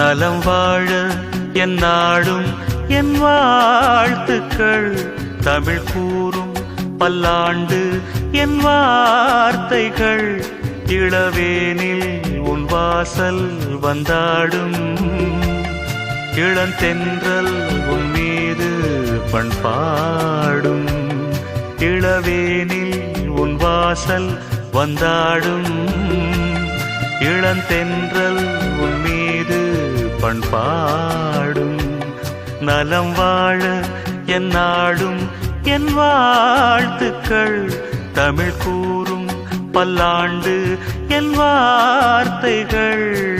நலம் வாழ என் நாடும் என் வாழ்த்துக்கள். தமிழ் கூறும் பல்லாண்டு என் வார்த்தைகள். இளவேனில் உன் வாசல் வந்தாடும். இளந்தென்றல் உன் மீது பண்பாடும். இளவேனில் உன் வாசல் வந்தாடும். இளந்தென்றல் உன் மீது பண்பாடும். நலம் வாழ என் நாடும் என் வாழ்த்துக்கள். தமிழ் கூறும் பல்லாண்டு என் வார்த்தைகள்.